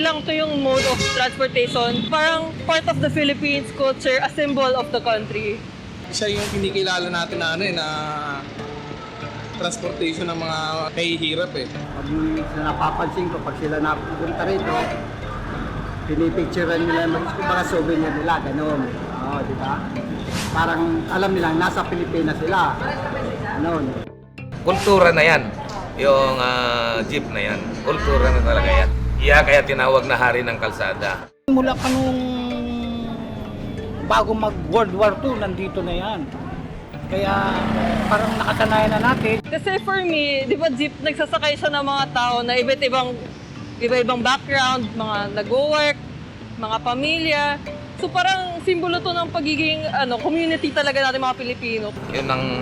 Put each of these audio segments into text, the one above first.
lang to yung mode of transportation. Parang part of the Philippines culture, a symbol of the country. Siya yung kinikilala natin na na transportation ng mga nahihirap eh. Pag sila napapansin ko, pag sila napupunta rito, pinipicturean nila yung mga souvenir nila, gano'n. Oo, di ba? Parang alam nilang nasa Pilipinas sila. Gano'n. Kultura na yan, yung jeep na yan. Kultura na talaga yan. Kaya tinawag na hari ng kalsada. Mula pa nung bago mag World War II, nandito na yan. Kaya parang nakasanayan na natin. Kasi for me, di ba jeep, nagsasakay siya ng mga tao na iba-ibang background, mga nag-work, mga pamilya. So parang simbolo to ng pagiging community talaga natin mga Pilipino. Yun ang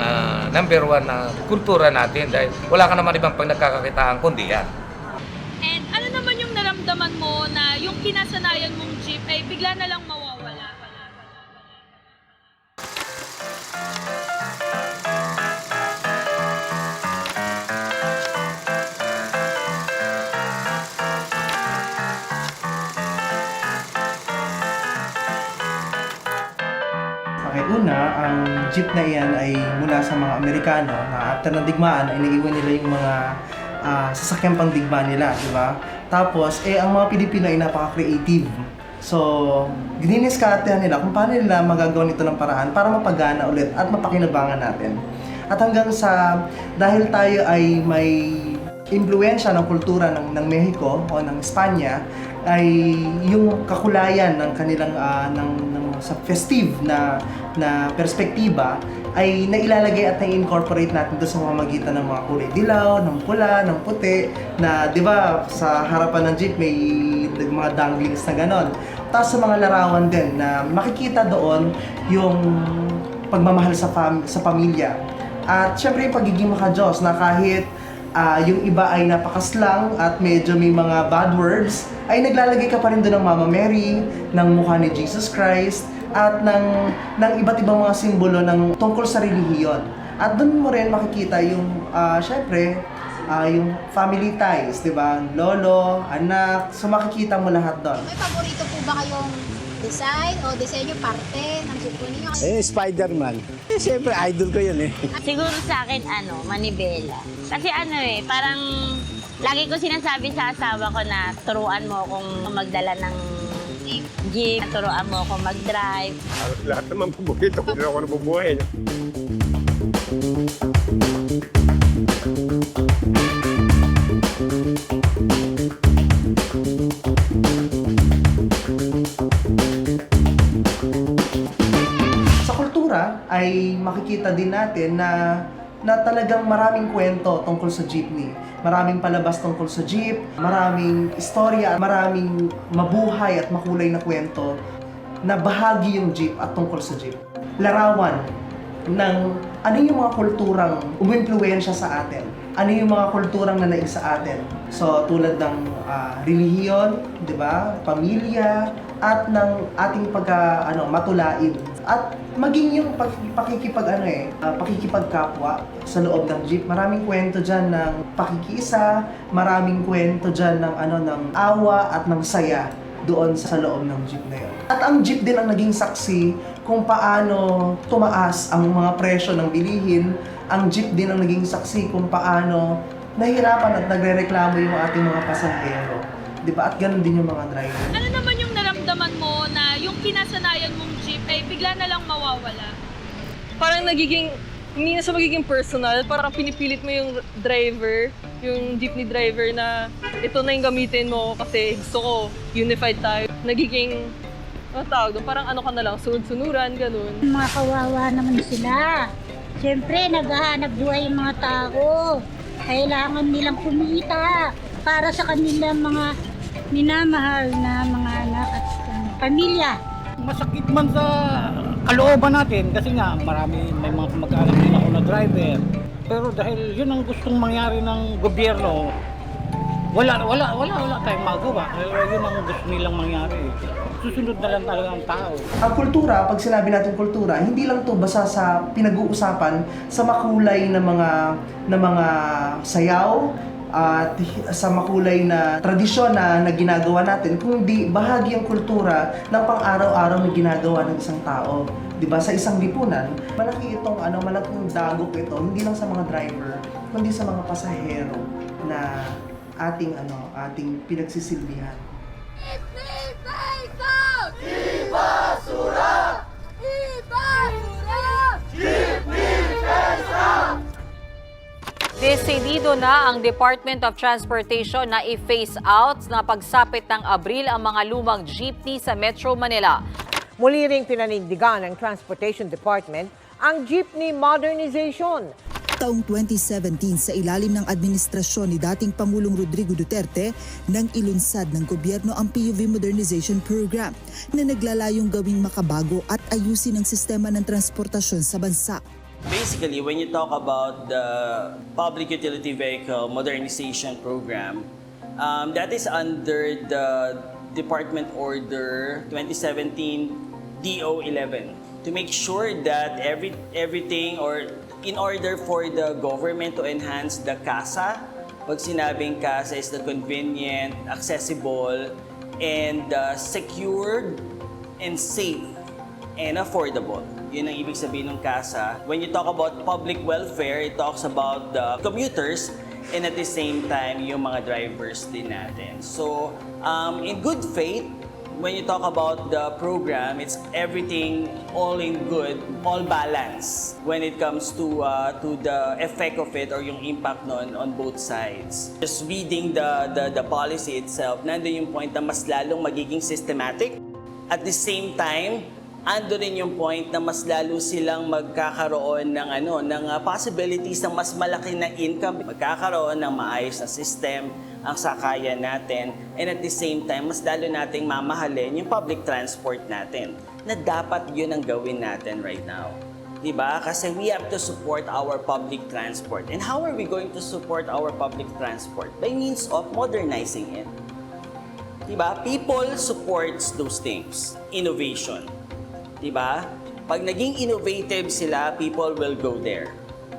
number one na kultura natin dahil wala ka naman ibang nagkakakitaan kundi yan. And ano naman yung naramdaman mo na yung kinasanayan mong jeep ay bigla na lang mawawala? Okay, una, ang jeep na iyan ay mula sa mga Amerikano na after ng digmaan ay naiwan nila yung mga sasakyang pangdigma nila, di ba? Tapos, ang mga Pilipino ay napaka-creative. So, gininiskartehan nila kung paano nila magagawa nito ng paraan para mapagana ulit at mapakinabangan natin. At hanggang sa, dahil tayo ay may impluwensya ng kultura ng Mexico o ng Espanya, ay yung kakulayan ng kanilang sa festive na perspektiba ay nailalagay at na-incorporate natin doon sa pamamagitan ng mga kulay dilaw, ng pula, ng puti, na di ba sa harapan ng jeep may mga danglings na ganon. Tapos sa mga larawan din na makikita doon yung pagmamahal sa pamilya. At syempre yung pagiging makadiyos na kahit yung iba ay napakaslang at medyo may mga bad words, ay naglalagay ka pa rin doon ng Mama Mary, ng mukha ni Jesus Christ, at ng iba't ibang mga simbolo ng tungkol sa relihiyon. At doon mo rin makikita yung, syempre, yung family ties, di ba? Lolo, anak, so makikita mo lahat doon. May paborito po ba kayong design o disenyo parte ng jeep po ninyo? Spider-Man. Siyempre, idol ko yun eh. Siguro sa akin, manibela. Kasi parang lagi ko sinasabi sa asawa ko na turuan mo akong magdala ng jeep, turuan mo akong mag-drive. Lahat naman paborito ko, hindi ako nabubuhay. Sa kultura ay makikita din natin na talagang maraming kwento tungkol sa jeepney. Maraming palabas tungkol sa jeep, maraming istorya, maraming mabuhay at makulay na kwento na bahagi yung jeep at tungkol sa jeep. Larawan ng ano yung mga kulturang umimpluwensya sa atin. Ano yung mga kulturang nanaig sa atin. So tulad ng relihiyon, di ba? Pamilya, at ng ating matulain. At maging yung pakikipagkapwa sa loob ng jeep. Maraming kwento diyan ng pakikiisa, maraming kwento diyan ng awa at ng saya doon sa loob ng jeep na yun. At ang jeep din ang naging saksi kung paano tumaas ang mga presyo ng bilihin. Ang jeep din ang naging saksi kung paano nahihirapan at nagrereklamo yung ating mga pasahero. Diba? At ganun din yung mga driver. Ano naman yung naramdaman mo na yung kinasanayan mong jeep ay bigla na lang mawawala? Parang hindi na siya magiging personal. Parang pinipilit mo yung driver, yung jeepney driver na ito na yung gamitin mo kasi gusto ko unified tayo. Nagiging, parang ka na lang, sunod-sunuran, ganun. Mga kawawa naman sila. Siyempre, naghahanap buhay yung mga tao. Kailangan nilang kumita para sa kanilang mga minamahal na mga anak at pamilya. Masakit man sa kalooban natin kasi nga may mga kamag-anak din ako na driver. Pero dahil yun ang gustong mangyari ng gobyerno, wala tayong magawa. Yun ang gusto nilang mangyari. Susunod na lang talaga ang tao. Ang kultura, pag sinabi natin kultura, hindi lang to basta sa pinag-uusapan sa makulay na mga sayaw, at sa makulay na tradisyon na ginagawa natin, kundi bahagi ang kultura ng pang-araw-araw na ginagawa ng isang tao. 'Di ba? Sa isang lipunan, malaki itong malaking dagok ito, hindi lang sa mga driver, kundi sa mga pasahero na ating pinagsisilbihan. Desidido na ang Department of Transportation na i-phase out na pagsapit ng Abril ang mga lumang jeepney sa Metro Manila. Muli ring pinanindigan ng Transportation Department ang jeepney modernization. Taong 2017 sa ilalim ng administrasyon ni dating Pangulong Rodrigo Duterte nang ilunsad ng gobyerno ang PUV Modernization Program na naglalayong gawing makabago at ayusin ang sistema ng transportasyon sa bansa. Basically, when you talk about the Public Utility Vehicle Modernization Program, that is under the Department Order 2017 DO11 to make sure that everything or in order for the government to enhance the CASA, pag sinabing CASA is the convenient, accessible, and secured and safe and affordable. Yun ang ibig sabihin ng CASA. When you talk about public welfare, it talks about the commuters and at the same time, yung mga drivers din natin. So, in good faith, when you talk about the program, it's everything all in good, all balance when it comes to the effect of it or yung impact nun on both sides. Just reading the policy itself, nandun yung point na mas lalong magiging systematic. At the same time, ando rin yung point na mas lalo silang magkakaroon ng possibilities ng mas malaki na income, magkakaroon ng maayos na system ang sakayan natin, and at the same time, mas lalo nating mamahalin yung public transport natin, na dapat yun ang gawin natin right now. Diba? Kasi we have to support our public transport. And how are we going to support our public transport? By means of modernizing it. Diba? People supports those things. Innovation. Diba? Pag naging innovative sila, people will go there.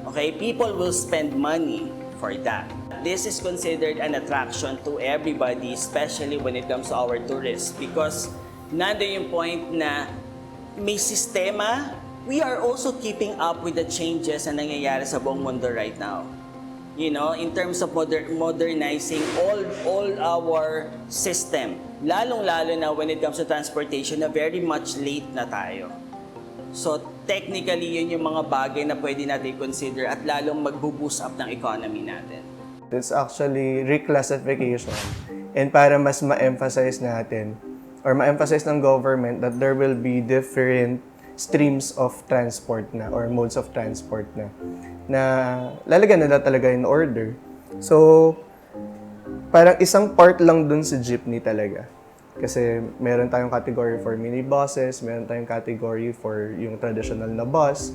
Okay? People will spend money for that. This is considered an attraction to everybody, especially when it comes to our tourists. Because nandun yung point na may sistema, we are also keeping up with the changes na nangyayari sa buong mundo right now. You know, in terms of modernizing all our system. Lalong-lalo na when it comes to transportation na very much late na tayo. So technically, yun yung mga bagay na pwede natin consider at lalong mag-boost up ng economy natin. It's actually reclassification. And para mas ma-emphasize natin or ma-emphasize ng government that there will be different streams of transport na or modes of transport na lalagyan nila talaga in order. So, parang isang part lang dun si jeepney talaga. Kasi meron tayong category for minibuses, meron tayong category for yung traditional na bus,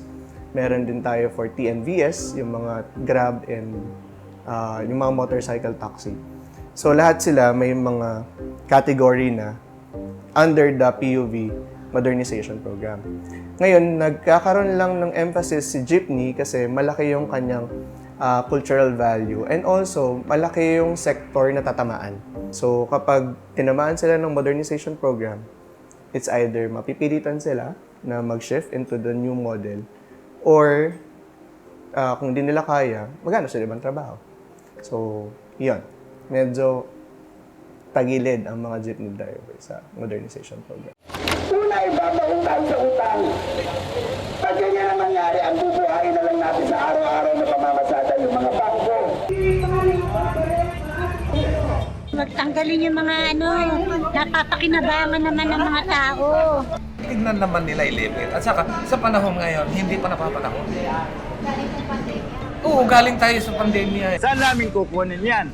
meron din tayo for TNVS, yung mga Grab and yung mga motorcycle taxi. So lahat sila may mga category na under the PUV Modernization Program. Ngayon, nagkakaroon lang ng emphasis si jeepney kasi malaki yung kanyang cultural value and also malaki yung sector na tatamaan. So kapag tinamaan sila ng modernization program, it's either mapipilitan sila na mag-shift into the new model or kung di nila kaya, maghanap sila ibang trabaho. So, yun. Medyo tagilid ang mga jeepney driver sa modernization program. Una, ibabautang sa utang. Pag ganyan ang mangyari, ang bubuhayin na lang natin sa araw-araw na pamamasada yung mga bangko. Magtanggalin yung mga napapakinabangan naman ng mga tao. Tignan naman nila i-limit. At saka, sa panahon ngayon, hindi pa napapanahon. Oo, galing tayo sa pandemya. Saan namin kukunin yan?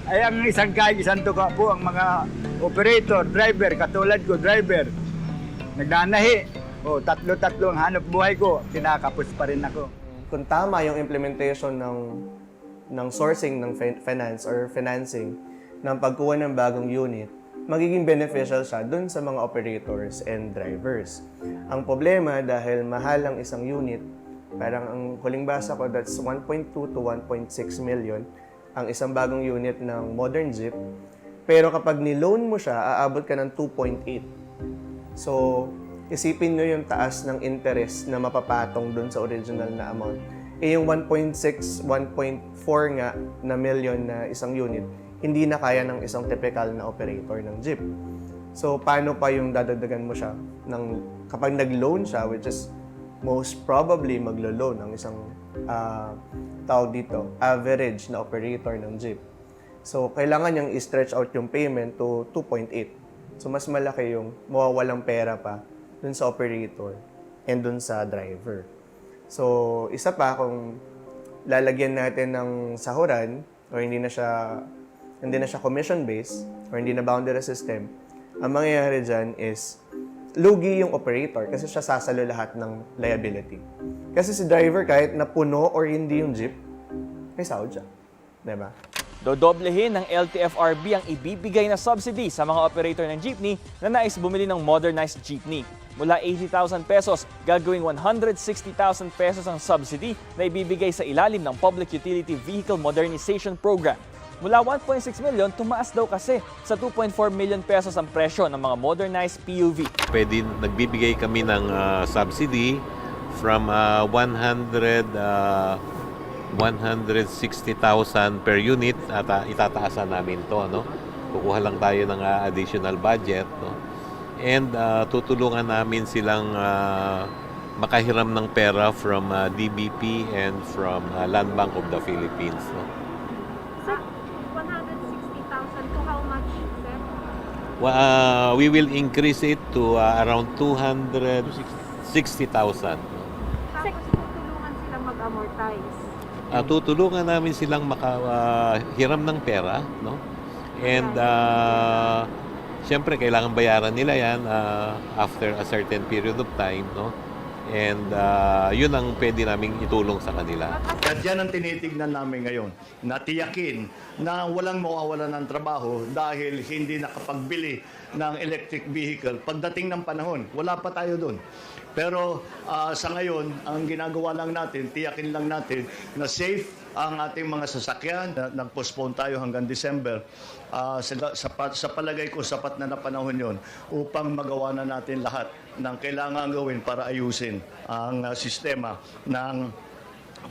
Ay ang isang kahit isang tuka po ang mga operator, driver, katulad ko, driver. Nagnanahi. O, tatlo-tatlo ang hanap buhay ko, kinakapos pa rin ako. Kung tama yung implementation ng sourcing ng finance or financing ng pagkuha ng bagong unit, magiging beneficial siya dun sa mga operators and drivers. Ang problema dahil mahal ang isang unit, parang ang huling basa ko, that's 1.2 to 1.6 million ang isang bagong unit ng modern jeep. Pero kapag ni-loan mo siya, aabot ka ng 2.8. So, isipin nyo yung taas ng interest na mapapatong dun sa original na amount. Yung 1.6, 1.4 nga na million na isang unit, hindi na kaya ng isang typical na operator ng jeep. So, paano pa yung dadagdagan mo siya kapag nag-loan siya, which is most probably maglo-loan ang isang average na operator ng jeep. So, kailangan niyang i-stretch out yung payment to 2.8. So, mas malaki yung mawawalang pera pa dun sa operator and dun sa driver. So, isa pa, kung lalagyan natin ng sahuran o hindi na siya commission-based or hindi na boundary system, ang mangyayari dyan is lugi yung operator kasi siya sasalo lahat ng liability. Kasi si driver, kahit na puno or hindi yung jeep, may sahod siya. Diba? Dodoblehin ng LTFRB ang ibibigay na subsidy sa mga operator ng jeepney na nais bumili ng modernized jeepney. Mula 80,000 pesos, gagawing 160,000 pesos ang subsidy na ibibigay sa ilalim ng Public Utility Vehicle Modernization Program. Mula 1.6 million, tumaas daw kasi sa 2.4 million pesos ang presyo ng mga modernized PUV. Pwede nagbibigay kami ng subsidy from 160,000 per unit at itataasan namin to, no? Kukuha lang tayo ng additional budget, no? And tutulungan namin silang makahiram ng pera from DBP and from Land Bank of the Philippines, no? Sir, 160,000 to how much, sir? We will increase it to around 260,000. Tapos tutulungan silang mag-amortize. Tutulungan namin silang makahiram ng pera, no? And siyempre kailangan bayaran nila yan after a certain period of time, no? And yun ang pwede naming itulong sa kanila. At yan ang tinitignan namin ngayon, na tiyakin na walang mawawalan ng trabaho dahil hindi nakapagbili ng electric vehicle. Pagdating ng panahon, wala pa tayo doon. Pero sa ngayon, ang ginagawa lang natin, tiyakin lang natin na safe ang ating mga sasakyan. Nag-postpone tayo hanggang December. Sa palagay ko, sapat na panahon yon upang magawa na natin lahat ng kailangan gawin para ayusin ang sistema ng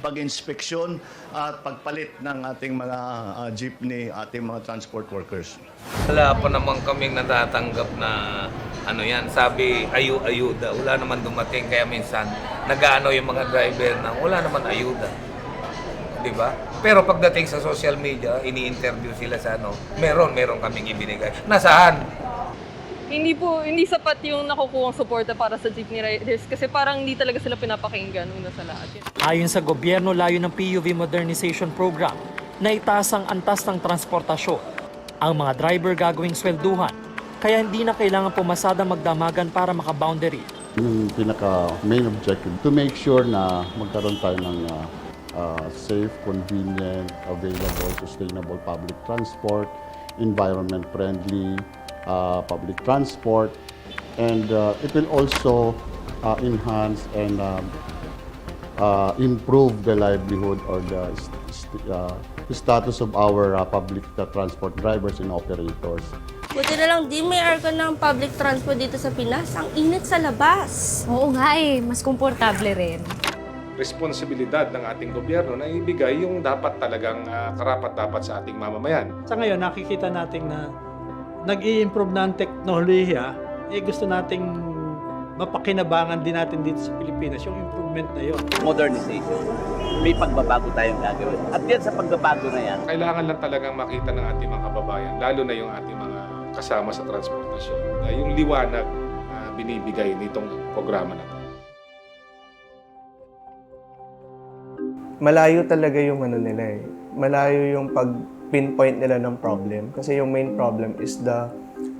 pag-inspeksyon at pagpalit ng ating mga jeepney, ating mga transport workers. Wala pa naman kaming natatanggap na sabi ayuda. Wala naman dumating kaya minsan nag-aano yung mga driver na wala naman ayuda. 'Di ba? Pero pagdating sa social media, ini-interview sila sa meron kaming ibinigay. Nasaan? Hindi sapat yung nakukuhang suporta para sa jeepney riders kasi parang hindi talaga sila pinapakinggan una sa lahat. Ayon sa gobyerno, layo ng PUV Modernization Program na itaas ang antas ng transportasyon. Ang mga driver gagawing swelduhan, kaya hindi na kailangan pumasada magdamagan para makaboundary. Yung pinaka-main objective, to make sure na magkaroon tayo ng safe, convenient, available, sustainable public transport, environment-friendly public transport, and it will also enhance and improve the livelihood or the status of our public transport drivers and operators. Buti na lang di may aircon ng public transport dito sa Pinas. Ang init sa labas. Oo nga mas komportable rin. Responsibilidad ng ating gobyerno na ibigay yung dapat talagang karapat-dapat sa ating mamamayan. Sa ngayon, nakikita natin na nag-i-improve na ang teknolohiya, gusto nating mapakinabangan din natin dito sa Pilipinas yung improvement na yun. Modernization. May pagbabago tayong gagawin. At yan sa pagbabago na yan, kailangan lang talagang makita ng ating mga kababayan, lalo na yung ating mga kasama sa transportasyon, na yung liwanag na binibigay nitong programa na ito. Malayo talaga yung nila Malayo yung pinpoint nila ng problem kasi yung main problem is the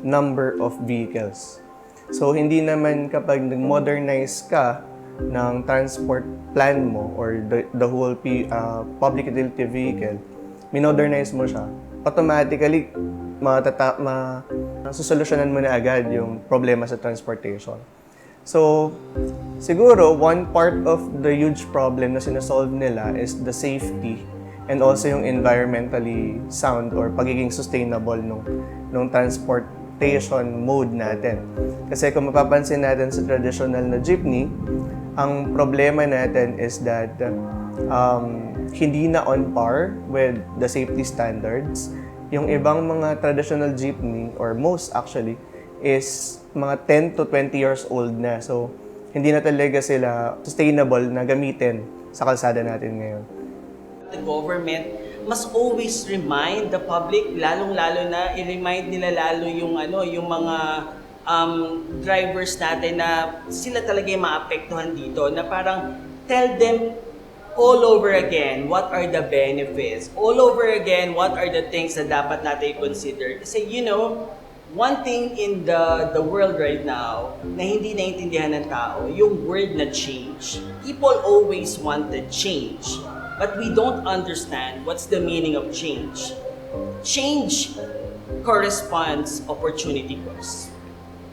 number of vehicles. So hindi naman kapag nag-modernize ka ng transport plan mo or the whole public utility vehicle, minodernize mo siya, automatically susolusyonan mo na agad yung problema sa transportation. So siguro one part of the huge problem na sinasolve nila is the safety and also yung environmentally sound or pagiging sustainable nung transportation mode natin. Kasi kung mapapansin natin sa traditional na jeepney, ang problema natin is that hindi na on par with the safety standards. Yung ibang mga traditional jeepney, or most actually, is mga 10 to 20 years old na. So, hindi na talaga sila sustainable na gamitin sa kalsada natin ngayon. The government must always remind the public, lalong-lalo na i-remind nila lalo yung mga drivers natin na sila talaga yung maapektuhan dito, na parang tell them all over again what are the benefits, all over again what are the things na dapat natin i-consider. Kasi one thing in the world right now na hindi naiintindihan ng tao, yung word na change. People always want the change. But we don't understand what's the meaning of change. Change corresponds opportunity cost.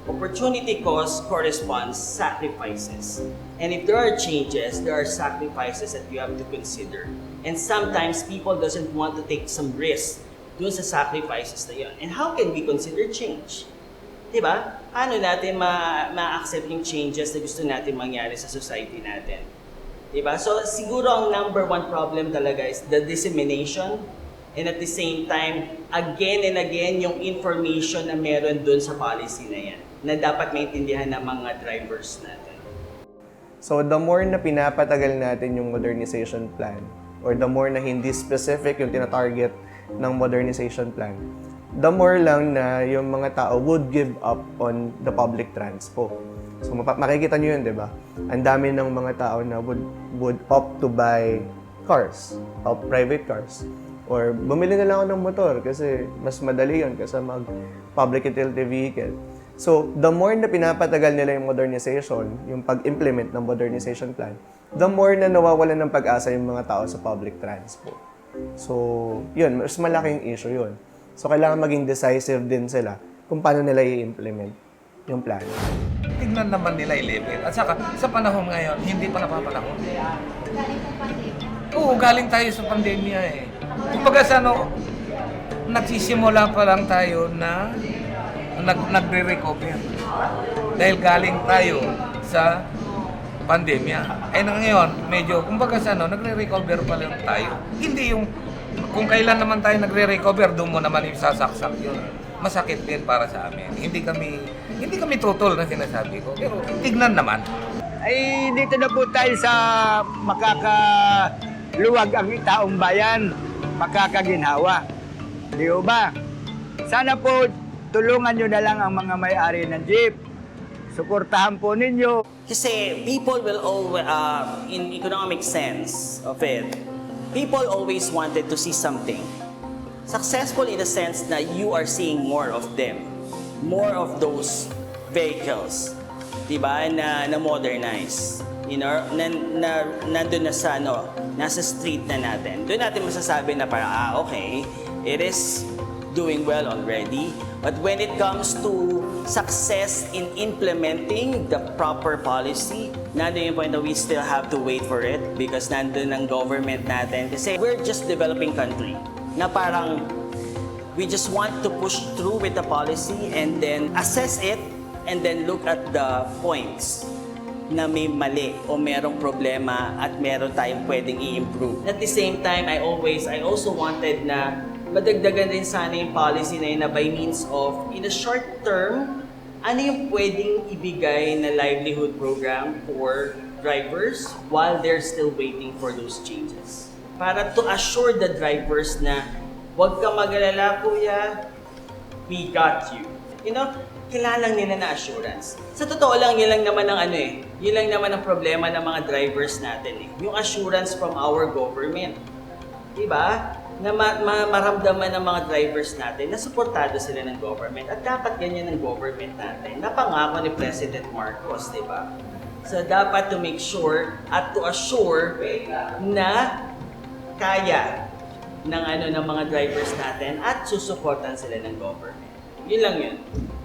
Opportunity cost corresponds sacrifices. And if there are changes, there are sacrifices that you have to consider. And sometimes people doesn't want to take some risk dun sa sacrifices na yun. And how can we consider change? Diba? Paano natin ma-accept yung changes na gusto natin mangyari sa society natin? Diba? So, siguro ang number one problem talaga is the dissemination, and at the same time, again and again, yung information na meron dun sa policy na yan, na dapat maintindihan ng mga drivers natin. So, the more na pinapatagal natin yung modernization plan, or the more na hindi specific yung tinatarget ng modernization plan, the more lang na yung mga tao would give up on the public transport. So makikita nyo yun, di ba? Ang dami ng mga tao na would opt to buy cars, private cars. Or bumili na lang ako ng motor kasi mas madali yun kaysa mag-public utility vehicle. So the more na pinapatagal nila yung modernization, yung pag-implement ng modernization plan, the more na nawawalan ng pag-asa yung mga tao sa public transport. So yun, mas malaking issue yun. So kailangan maging decisive din sila kung paano nila i-implement yung plan. Tignan naman nila yung level. At saka, sa panahon ngayon, hindi pa napapanahon. Oo, galing tayo sa pandemya eh. Kumbaga nagsisimula pa lang tayo na nagre-recover. Dahil galing tayo sa pandemya. Eh ngayon, medyo, kumbaga nagre-recover pa lang tayo. Hindi yung, kung kailan naman tayo nagre-recover, doon mo naman yung sasaksak yun. Masakit din para sa amin. Hindi kami tutol na sinasabi ko. Pero tignan naman. Ay, dito na po tayo sa makakaluwag ang taong bayan, makakaginhawa. Di ba? Sana po tulungan nyo na lang ang mga may-ari ng jeep. Suportahan po ninyo. Kasi people will always, in economic sense of it, people always wanted to see something. Successful in the sense that you are seeing more of them, more of those vehicles, diba, na modernize, nandun na sa nasa street na natin. Doon natin masasabi na parang, okay, it is doing well already. But when it comes to success in implementing the proper policy, nandun yung point that we still have to wait for it because nandun ang government natin. Kasi we're just developing country na parang we just want to push through with the policy and then assess it and then look at the points na may mali o merong problema at meron tayong pwedeng i-improve. At the same time, I also wanted na madagdagan rin sana yung policy na yun na by means of, in the short term, ano yung pwedeng ibigay na livelihood program for drivers while they're still waiting for those changes. Para to assure the drivers na huwag ka mag-alala, kuya, we got you. Kailangan nila na assurance. Sa totoo lang, yun lang naman ang problema ng mga drivers natin eh. Yung assurance from our government. Diba? Na maramdaman ng mga drivers natin na suportado sila ng government. At dapat ganyan ng government natin. Napangako ni President Marcos, diba? So dapat to make sure at to assure na kaya ng mga drivers natin at susuportan sila ng government. Yun lang yun.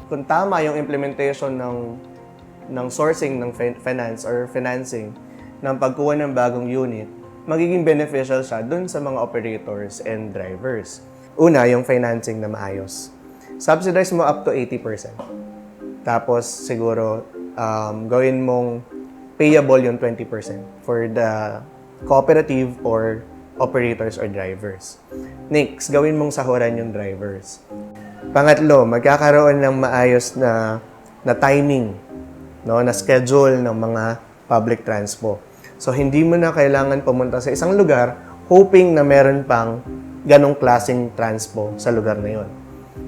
Kung tama yung implementation ng sourcing ng finance or financing ng pagkuha ng bagong unit, magiging beneficial siya dun sa mga operators and drivers. Una, yung financing na maayos. Subsidize mo up to 80%. Tapos siguro gawin mong payable yung 20% for the cooperative or operators or drivers. Next, gawin mong sahuran yung drivers. Pangatlo, magkakaroon ng maayos na timing, no, na schedule ng mga public transpo. So hindi mo na kailangan pumunta sa isang lugar hoping na meron pang ganong klaseng transpo sa lugar na yon.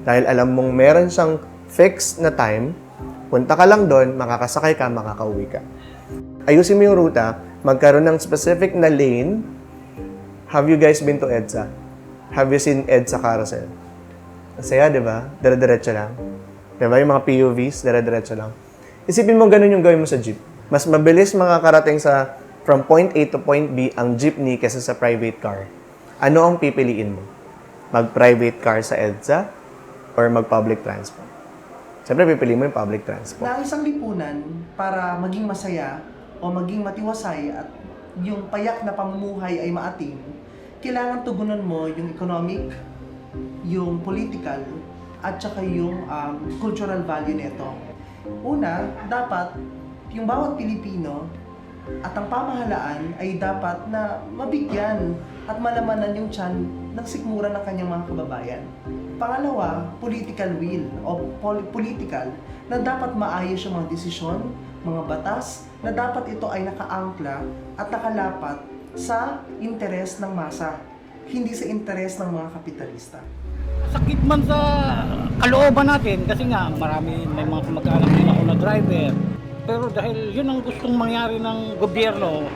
Dahil alam mong meron siyang fixed na time, punta ka lang doon, makakasakay ka, makakauwi ka. Ayusin mo yung ruta, magkaroon ng specific na lane. Have you guys been to EDSA? Have you seen EDSA Carousel? Masaya, di ba? Dire-diretso lang. Di ba? Yung mga PUVs, dire-diretso lang. Isipin mo ganun yung gawin mo sa jeep. Mas mabilis makakarating sa from point A to point B ang jeepney kaysa sa private car. Ano ang pipiliin mo? Mag-private car sa EDSA or mag-public transport? Siyempre, pipiliin mo yung public transport. Na isang lipunan para maging masaya o maging matiwasay at yung payak na pamumuhay ay maating, kailangan tugunan mo yung economic, yung political, at saka yung cultural value nito. Una, dapat yung bawat Pilipino at ang pamahalaan ay dapat na mabigyan at malamanan yung tiyan ng sikmura ng kanyang mga kababayan. Pangalawa, political will o political na dapat maayos yung mga desisyon, mga batas, na dapat ito ay nakaangkla at nakalapat sa interes ng masa, hindi sa interes ng mga kapitalista. Sakit man sa kalooban natin kasi nga may mga kamag-anak din ako na driver. Pero dahil yun ang gustong mangyari ng gobyerno,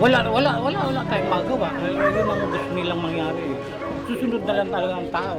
wala tayong magawa. Yun ang gusto nilang mangyari. Susunod na lang talaga ang tao.